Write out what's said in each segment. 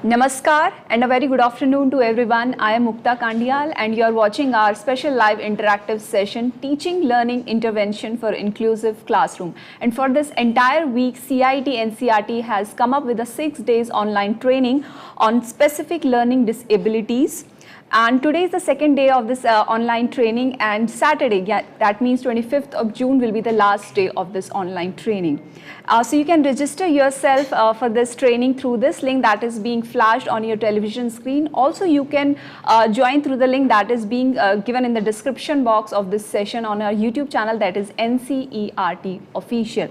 Namaskar and a very good afternoon to everyone. I am Mukta Kandial and you are watching our special live interactive session Teaching Learning Intervention for Inclusive Classroom. And for this entire week, CIT NCERT has come up with a 6 days online training on specific learning disabilities. And today is the second day of this online training, and Saturday, that means 25th of June, will be the last day of this online training. So you can register yourself for this training through this link that is being flashed on your television screen. Also, you can join through the link that is being given in the description box of this session on our YouTube channel, that is NCERT Official.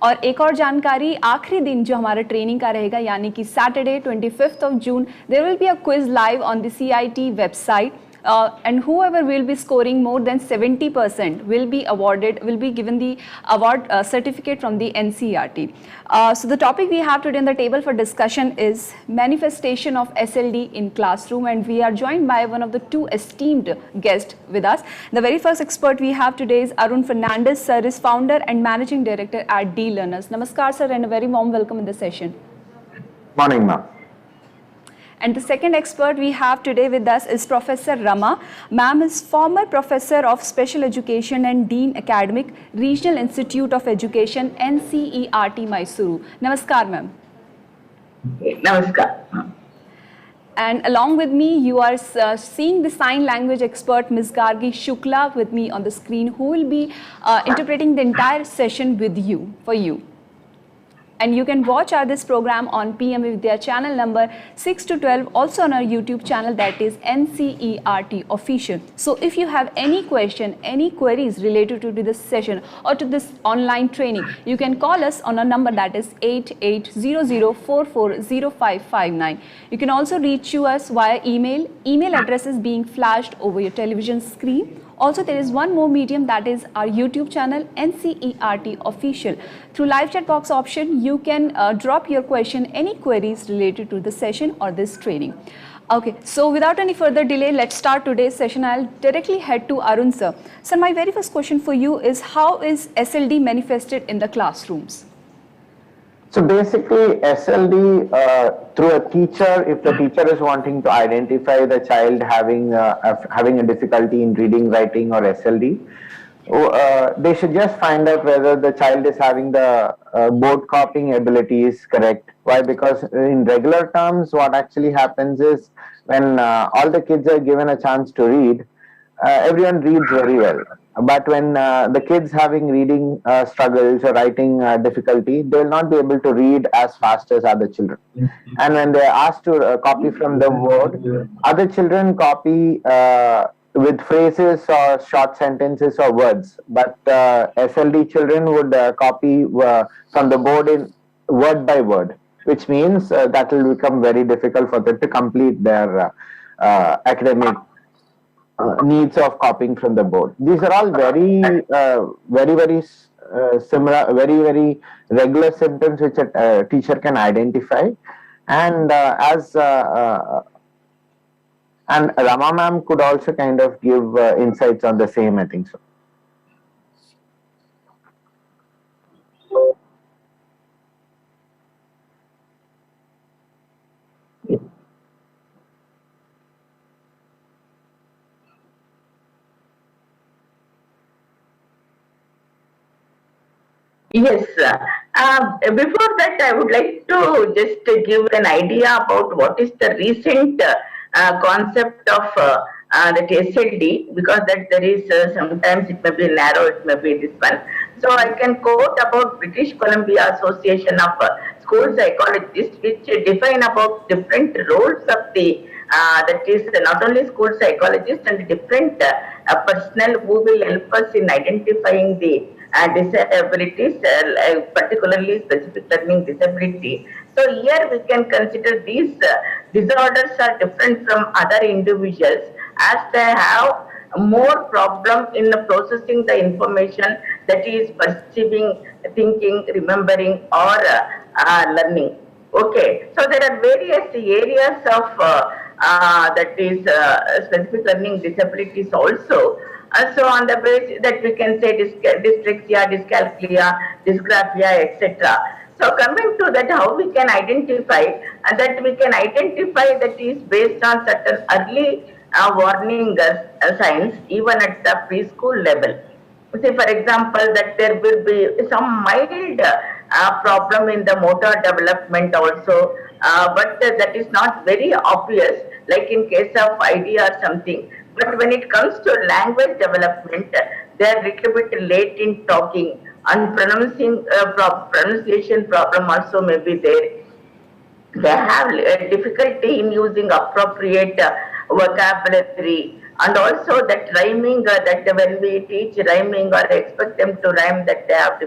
और एक और जानकारी, आखिरी दिन जो हमारा training का रहेगा यानी कि Saturday 25th of June, there will be a quiz live on the CIT website. And whoever will be scoring more than 70% will be given the award certificate from the NCERT. So the topic we have today on the table for discussion is manifestation of SLD in classroom, and we are joined by one of the two esteemed guests with us. The very first expert we have today is Arun Fernandes. Sir is founder and managing director at D Learners. Namaskar, sir, and a very warm welcome in the session. Morning, ma'am. And the second expert we have today with us is Professor Rama. Ma'am is former professor of special education and Dean Academic, Regional Institute of Education, NCERT, Mysuru. Namaskar, ma'am. Namaskar. And along with me, you are seeing the sign language expert, Ms. Gargi Shukla, with me on the screen, who will be interpreting the entire session with you, for you. And you can watch this program on PMeVIDYA channel number 6 to 12, also on our YouTube channel, that is NCERT Official. So if you have any question, any queries related to this session or to this online training, you can call us on a number that is 8800440559. You can also reach us via email. Email address is being flashed over your television screen. Also, there is one more medium, that is our YouTube channel, NCERT Official. Through live chat box option, you can drop your question, any queries related to the session or this training. Okay, so without any further delay, let's start today's session. I'll directly head to Arun, sir. Sir, my very first question for you is, how is SLD manifested in the classrooms? So basically, SLD through a teacher, if the teacher is wanting to identify the child having a difficulty in reading, writing, or SLD, they should just find out whether the child is having the board copying abilities correct. Why? Because in regular terms, what actually happens is when all the kids are given a chance to read, everyone reads very well. But when the kids having reading struggles or writing difficulty, they will not be able to read as fast as other children. And when they are asked to copy from the board, other children copy with phrases or short sentences or words. But SLD children would copy from the board in word by word, which means that will become very difficult for them to complete their academic needs of copying from the board. These are all very similar, very regular symptoms which a teacher can identify. And and Rama ma'am could also kind of give insights on the same, I think so. Yes. Before that, I would like to just give an idea about what is the recent concept of that SLD, because that there is sometimes it may be narrow, it may be this one. So I can quote about British Columbia Association of School Psychologists, which define about different roles of the that is not only school psychologists and different personnel who will help us in identifying the disabilities, particularly specific learning disability. So here we can consider these disorders are different from other individuals as they have more problem in processing the information, that is perceiving, thinking, remembering, or learning. Okay, so there are various areas of that is specific learning disabilities also. So on the basis that we can say dyslexia, dyscalculia, dysgraphia, etc. So coming to that, how we can identify, and that we can identify that is based on certain early warning signs, even at the preschool level. Say, for example, that there will be some mild problem in the motor development also, but that is not very obvious, like in case of ID or something. But when it comes to language development, they are little bit late in talking, and pronunciation problem also may be there. They have difficulty in using appropriate vocabulary, and also that rhyming, that when we teach rhyming or expect them to rhyme, that they have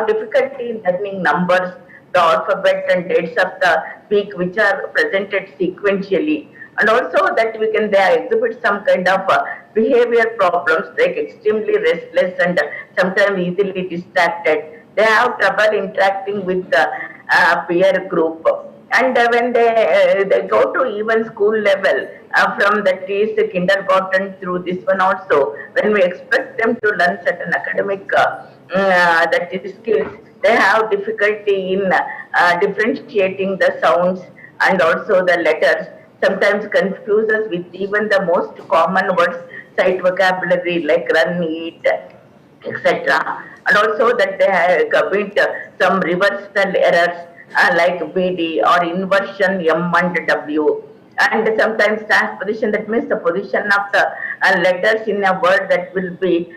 difficulty in learning numbers, the alphabet and dates of the week, which are presented sequentially. And also that we can, they exhibit some kind of behavior problems, like extremely restless and sometimes easily distracted. They have trouble interacting with the peer group. And when they go to even school level, from that is kindergarten through this one also, when we expect them to learn certain academic that is skills, they have difficulty in differentiating the sounds and also the letters. Sometimes confuse us with even the most common words, sight vocabulary like run, eat, etc. And also that they have commit some reversal errors like BD or inversion M and W. And sometimes transposition, that means the position of the letters in a word that will be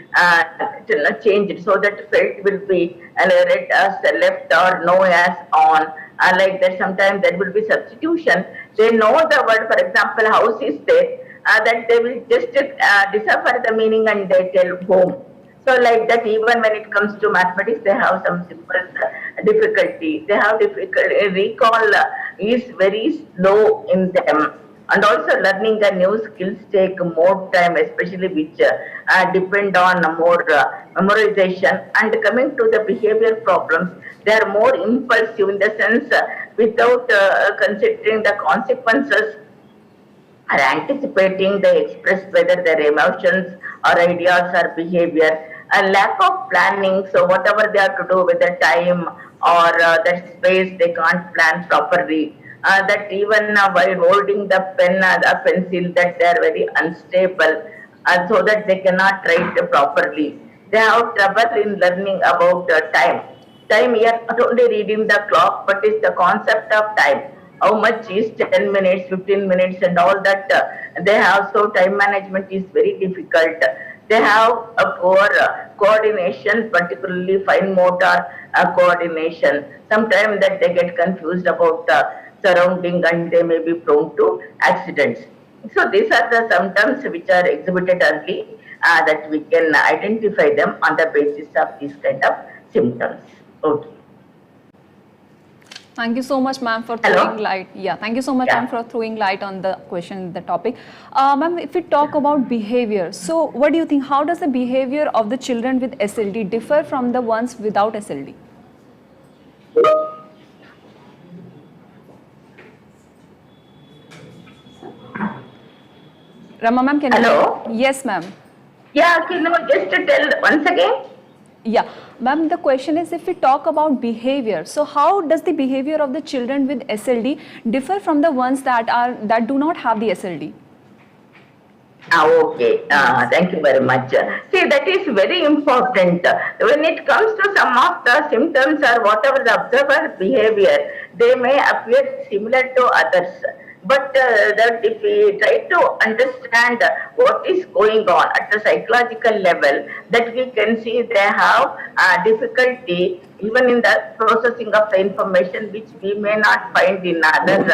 changed, so that felt will be read as left or no as on. Like that, sometimes there will be substitution. They know the word, for example, house is there, that they will just decipher the meaning and they tell home. So like that, even when it comes to mathematics, they have some simple difficulty. They have difficulty. Recall is very slow in them. And also learning the new skills take more time, especially which depend on more memorization. And coming to the behavior problems, they are more impulsive in the sense without considering the consequences are anticipating, they express whether their emotions or ideas or behavior. A lack of planning, so whatever they have to do with the time or that space, they can't plan properly. That even while holding the pen, the pencil, that they are very unstable, so that they cannot write properly. They have trouble in learning about time. Time here, not only reading the clock, but is the concept of time. How much is 10 minutes, 15 minutes, and all that they have. So time management is very difficult. They have a poor coordination, particularly fine motor coordination. Sometimes that they get confused about the surrounding and they may be prone to accidents. So these are the symptoms which are exhibited early, that we can identify them on the basis of these kind of symptoms. Okay. Thank you so much, ma'am, for throwing light. Yeah, thank you so much, ma'am, for throwing light on the question, the topic. Ma'am, if we talk about behavior, so what do you think? How does the behavior of the children with SLD differ from the ones without SLD? Rama, ma'am, can Hello? you? Yes, ma'am. Yeah, can you just tell once again? Yeah, ma'am, the question is, if we talk about behavior, so how does the behavior of the children with SLD differ from the ones that do not have the SLD? Okay, thank you very much. See, that is very important. When it comes to some of the symptoms or whatever the observer behavior, they may appear similar to others. But that if we try to understand what is going on at the psychological level, that we can see they have difficulty even in the processing of the information, which we may not find in other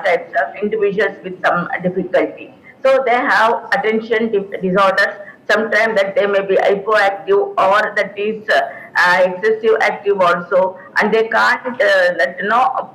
types of individuals with some difficulty. So they have attention disorders. Sometimes that they may be hypoactive or that is excessive active also, and they can't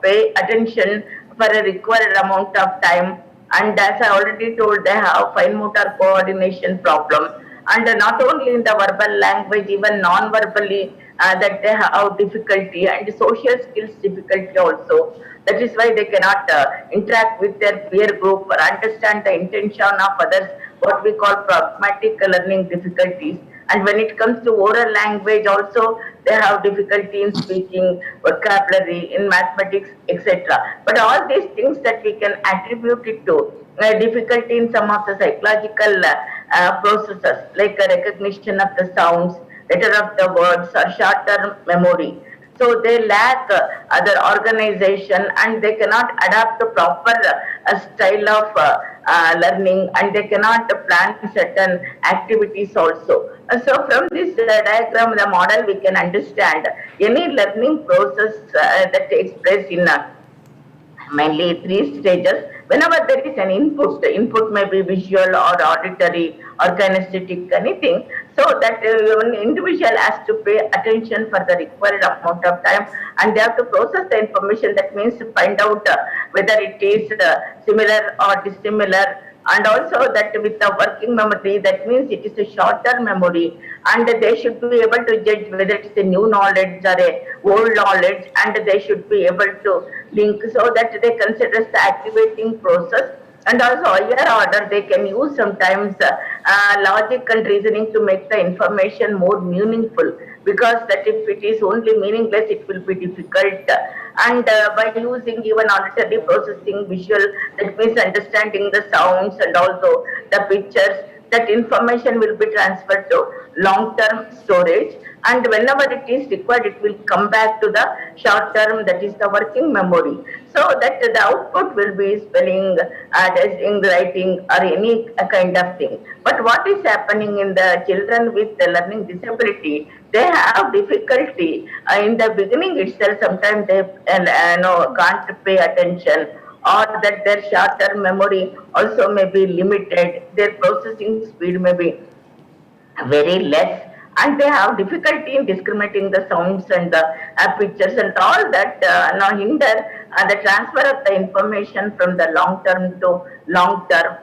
pay attention for a required amount of time. And as I already told, they have fine motor coordination problem. And not only in the verbal language, even non-verbally, that they have difficulty, and social skills difficulty also. That is why they cannot interact with their peer group or understand the intention of others, what we call pragmatic learning difficulties. And when it comes to oral language also, they have difficulty in speaking, vocabulary, in mathematics, etc. But all these things that we can attribute it to difficulty in some of the psychological processes like recognition of the sounds, letter of the words, or short-term memory. So they lack other organization and they cannot adapt the proper style of learning, and they cannot plan certain activities also. So from this diagram, the model, we can understand any learning process that takes place in mainly three stages. Whenever there is an input, the input may be visual or auditory or kinesthetic, anything. So that an individual has to pay attention for the required amount of time, and they have to process the information. That means to find out whether it is similar or dissimilar, and also that with the working memory, that means it is a shorter memory, and they should be able to judge whether it's a new knowledge or a old knowledge, and they should be able to link, so that they consider the activating process. And also higher order, they can use sometimes logic and reasoning to make the information more meaningful, because that if it is only meaningless, it will be difficult. And by using even auditory processing, visual, that means understanding the sounds and also the pictures, that information will be transferred to long-term storage, and whenever it is required, it will come back to the short-term, that is the working memory. So that the output will be spelling, testing, writing, or any kind of thing. But what is happening in the children with the learning disability, they have difficulty in the beginning itself. Sometimes they can't pay attention, or that their short-term memory also may be limited, their processing speed may be very less, and they have difficulty in discriminating the sounds and the pictures, and all that now hinder the transfer of the information from the long term to long term,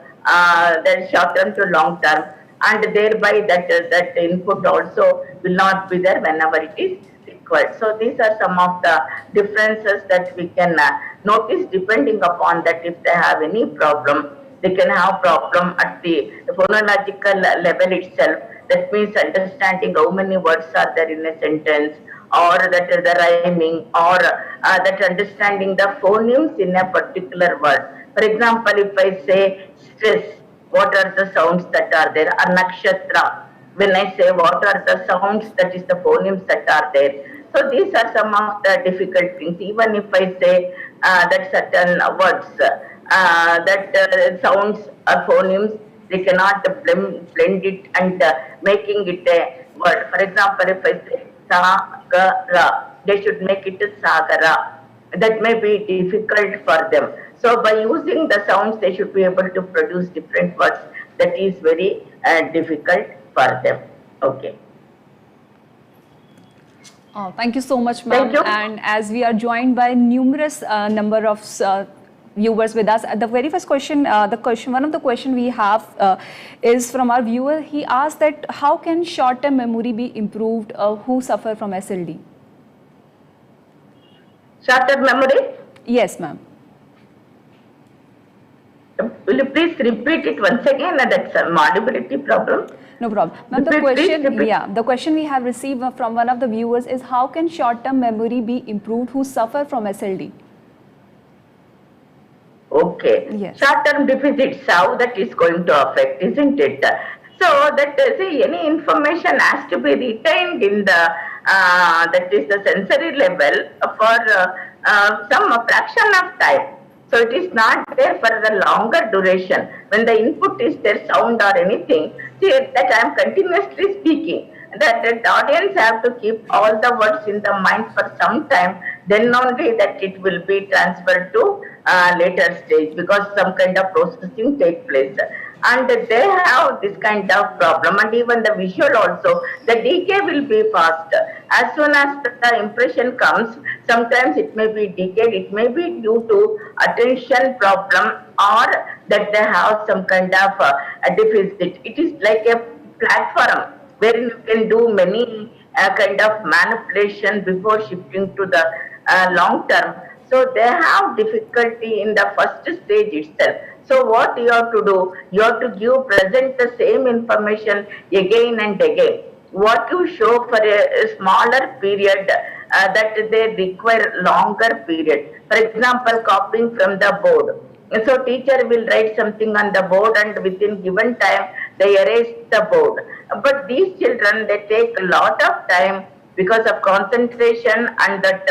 then short term to long term, and thereby that input also will not be there whenever it is required. So these are some of the differences that we can notice, depending upon that if they have any problem. They can have problem at the phonological level itself. That means understanding how many words are there in a sentence, or that the rhyming, or that understanding the phonemes in a particular word. For example, if I say stress, what are the sounds that are there? Or nakshatra. When I say what are the sounds, that is the phonemes that are there. So these are some of the difficult things. Even if I say that certain words, that sounds or phonemes, they cannot blend it and making it a word. For example, if I say sagara, they should make it a sagara. That may be difficult for them. So by using the sounds, they should be able to produce different words. That is very difficult for them. Okay. Oh, thank you so much, ma'am. And as we are joined by numerous number of viewers with us, the very first question, one of the question we have is from our viewer. He asked that how can short-term memory be improved who suffer from SLD? Short-term memory? Yes, ma'am. Will you please repeat it once again? That's a audibility problem. No problem. Ma'am, the question we have received from one of the viewers is how can short-term memory be improved who suffer from SLD? Okay. Yes. Short-term deficits, how that is going to affect, isn't it? So that see, any information has to be retained in the that is the sensory level for some fraction of time. So it is not there for the longer duration. When the input is there, sound or anything, see that I am continuously speaking. That the audience have to keep all the words in the mind for some time, then only that it will be transferred to later stage, because some kind of processing take place. And they have this kind of problem, and even the visual also, the decay will be fast. As soon as the impression comes, sometimes it may be decayed, it may be due to attention problem, or that they have some kind of a deficit. It is like a platform wherein you can do many kind of manipulation before shifting to the long term. So they have difficulty in the first stage itself. So what you have to do, you have to present the same information again and again. what you show for a smaller period, that they require longer period. For example, copying from the board. So teacher will write something on the board and within given time they erase the board. But these children, they take a lot of time because of concentration and that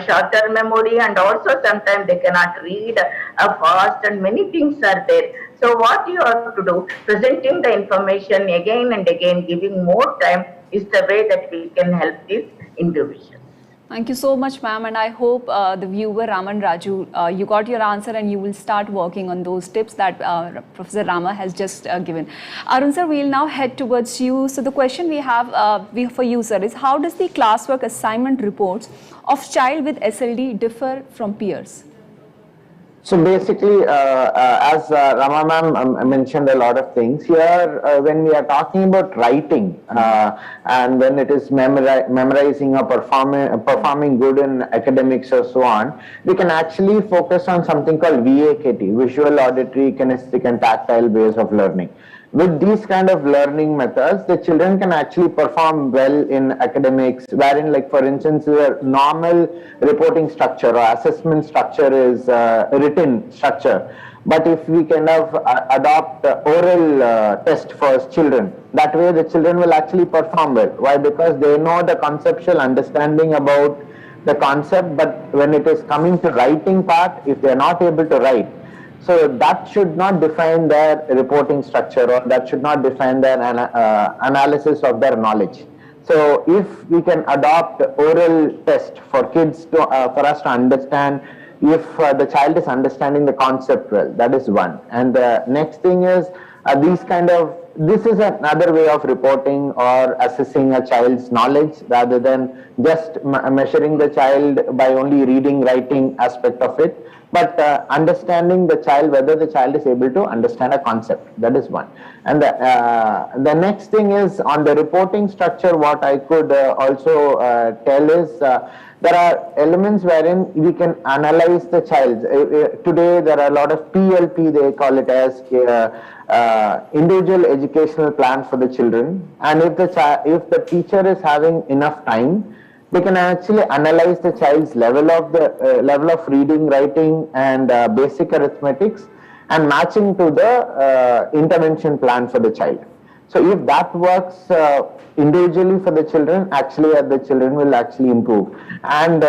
short-term memory, and also sometimes they cannot read fast, and many things are there. So what you have to do, presenting the information again and again, giving more time is the way that we can help these individuals. Thank you so much, ma'am, and I hope the viewer Raman Raju, you got your answer and you will start working on those tips that Professor Rama has just given. Arun sir, we'll now head towards you. So the question we have for you, sir, is how does the classwork assignment reports of child with SLD differ from peers? So basically, as Rama ma'am mentioned a lot of things here, when we are talking about writing and when it is memorizing or performing good in academics or so on, we can actually focus on something called VAKT, visual, auditory, kinesthetic and tactile ways of learning. With these kind of learning methods, the children can actually perform well in academics, wherein, like for instance, the normal reporting structure or assessment structure is written structure. But if we kind of adopt oral test for children, that way the children will actually perform well. Why? Because they know the conceptual understanding about the concept, but when it is coming to writing part, if they are not able to write, so that should not define their reporting structure, or that should not define their analysis of their knowledge. So if we can adopt oral test for kids to, for us to understand if the child is understanding the concept well, that is one. And the next thing is this is another way of reporting or assessing a child's knowledge, rather than just measuring the child by only reading, writing aspect of it, but understanding the child, whether the child is able to understand a concept. That is one. And the next thing is on the reporting structure, what I could also tell is there are elements wherein we can analyze the child. Today there are a lot of PLP, they call it as individual educational plan for the children, and if the teacher is having enough time, they can actually analyze the child's level of reading, writing and basic arithmetics, and matching to the intervention plan for the child. So if that works individually for the children, actually the children will actually improve. And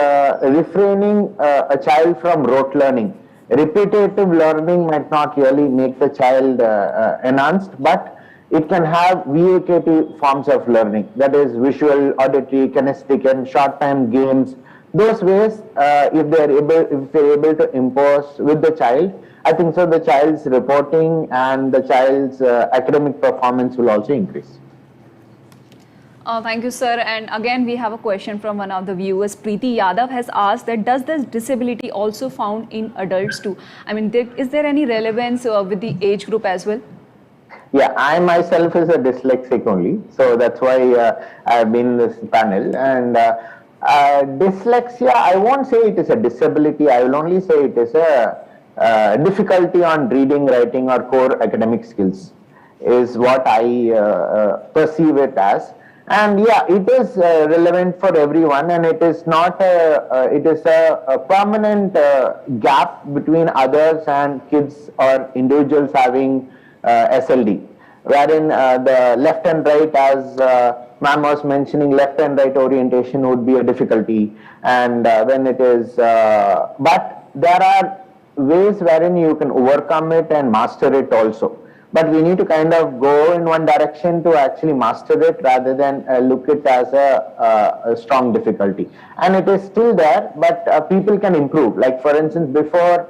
refraining a child from rote learning. Repetitive learning might not really make the child enhanced, but it can have VAKT forms of learning, that is visual, auditory, kinesthetic and short-time games. Those ways, if they're able to impose with the child, I think so the child's reporting and the child's academic performance will also increase. Thank you, sir. And again, we have a question from one of the viewers. Preeti Yadav has asked that does this disability also found in adults too? I mean, is there any relevance with the age group as well? Yeah, I myself is a dyslexic only, so that's why I've been in this panel. And dyslexia, I won't say it is a disability, I will only say it is a difficulty on reading, writing or core academic skills is what I perceive it as. And yeah, it is relevant for everyone, and it is not it is a permanent gap between others and kids or individuals having SLD, wherein the left and right, as ma'am was mentioning, left and right orientation would be a difficulty, and when it is, but there are ways wherein you can overcome it and master it also. But we need to kind of go in one direction to actually master it, rather than look it as a strong difficulty. And it is still there, but people can improve. Like for instance, before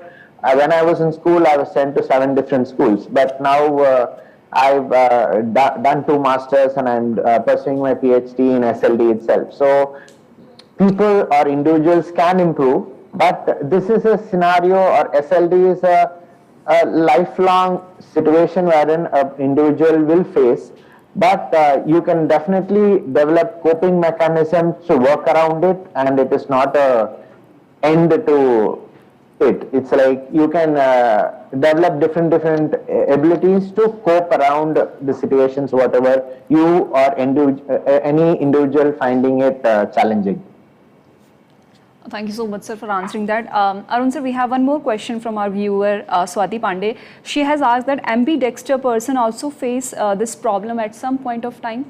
when I was in school, I was sent to 7 different schools, but now I've done 2 masters and I'm pursuing my PhD in SLD itself. So people or individuals can improve, but this is a scenario, or SLD is a lifelong situation wherein an individual will face, but you can definitely develop coping mechanisms to work around it, and it is not a end to It's like you can develop different abilities to cope around the situations, whatever you or any individual finding it challenging. Thank you so much, sir, for answering that. Arun, sir, we have one more question from our viewer, Swati Pandey. She has asked that ambidextrous person also face this problem at some point of time.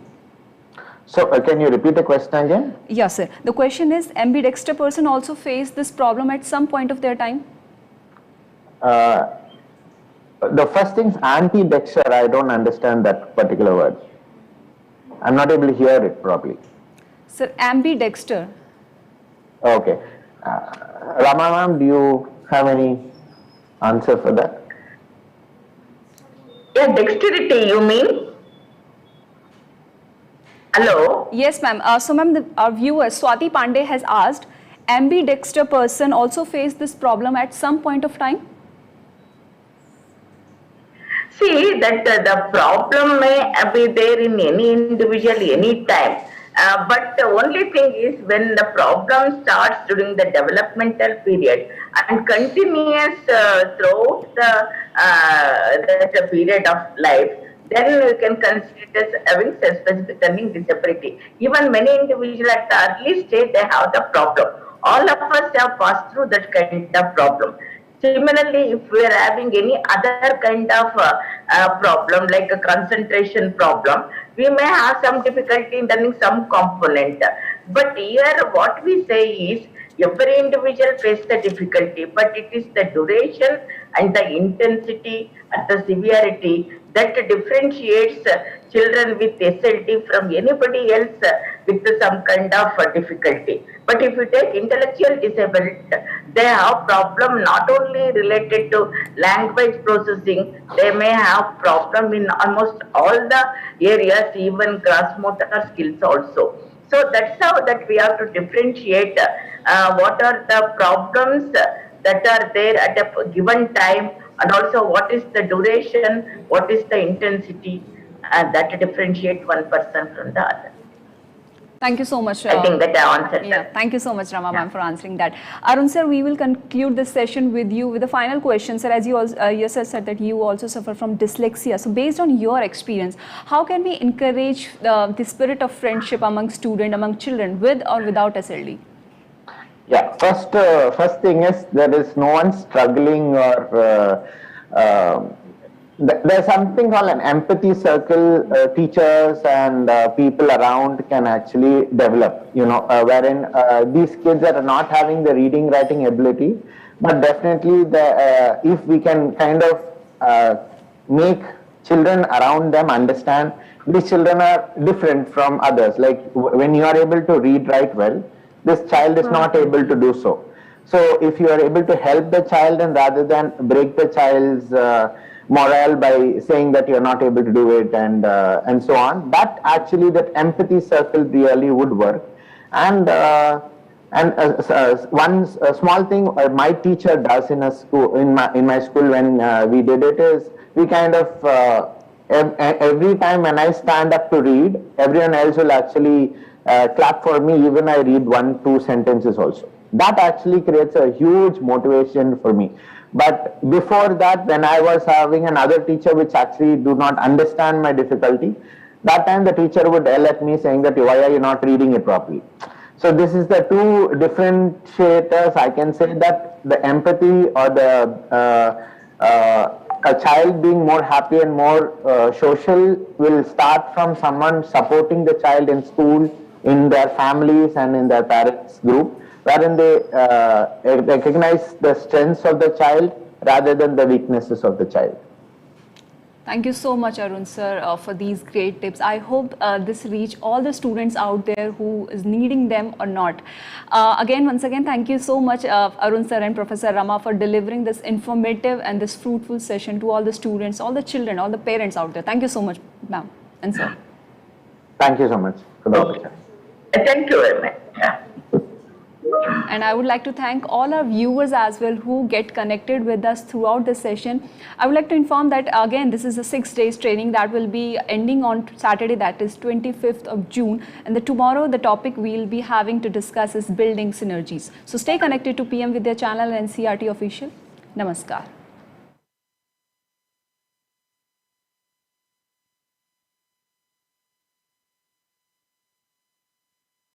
So, can you repeat the question again? Yes, sir. The question is, ambidextrous person also face this problem at some point of their time? The first thing is ambidextrous. I don't understand that particular word. I'm not able to hear it properly. Sir, ambidextrous. Okay. Rama ma'am, do you have any answer for that? Yeah, dexterity, you mean? Hello? Yes, ma'am. So, ma'am, our viewer, Swati Pandey, has asked, ambidextrous person also face this problem at some point of time? See, that the problem may be there in any individual, any time. But the only thing is when the problem starts during the developmental period and continues throughout the period of life, then you can consider it as having specific learning disability. Even many individuals at the early stage, they have the problem. All of us have passed through that kind of problem. Similarly, if we are having any other kind of problem, like a concentration problem, we may have some difficulty in learning some component. But here what we say is, every individual faces the difficulty, but it is the duration and the intensity and the severity that differentiates children with SLD from anybody else with some kind of difficulty. But if you take intellectual disability, they have problem not only related to language processing, they may have problem in almost all the areas, even gross motor skills also. So that's how that we have to differentiate what are the problems that are there at a given time, and also what is the duration, what is the intensity, and that differentiate one person from the other. Thank you so much. I think that I answered. Yeah, thank you so much, Rama ma'am, for answering that. Arun sir, we will conclude this session with you with a final question, sir. As you also, yourself said that you also suffer from dyslexia. So, based on your experience, how can we encourage the spirit of friendship among students, among children, with or without SLD? Yeah, first thing is there is no one struggling or there's something called an empathy circle. Teachers and people around can actually develop, wherein these kids are not having the reading writing ability, but definitely if we can kind of make children around them understand these children are different from others. Like when you are able to read write well, this child is not able to do so. So if you are able to help the child, and rather than break the child's morale by saying that you're not able to do it and so on, that empathy circle really would work. And one small thing my teacher does in a school, in my school when we did it, is we kind of every time when I stand up to read, everyone else will actually clap for me, even I read 1-2 sentences also. That actually creates a huge motivation for me. But before that, when I was having another teacher which actually do not understand my difficulty, that time the teacher would yell at me saying that, why are you not reading it properly? So this is the two differentiators. I can say that the empathy or the a child being more happy and more social will start from someone supporting the child in school, in their families and in their parents group, wherein they recognize the strengths of the child rather than the weaknesses of the child. Thank you so much, Arun sir, for these great tips. I hope this reach all the students out there who is needing them or not. Once again, thank you so much, Arun sir and Professor Rama, for delivering this informative and this fruitful session to all the students, all the children, all the parents out there. Thank you so much, ma'am and sir. Thank you so much for the opportunity. Thank you very much. Yeah. And I would like to thank all our viewers as well who get connected with us throughout the session. I would like to inform that again, this is a 6 days training that will be ending on Saturday, that is 25th of June. And tomorrow the topic we'll be having to discuss is building synergies. So stay connected to PMeVIDYA channel and CRT official. Namaskar.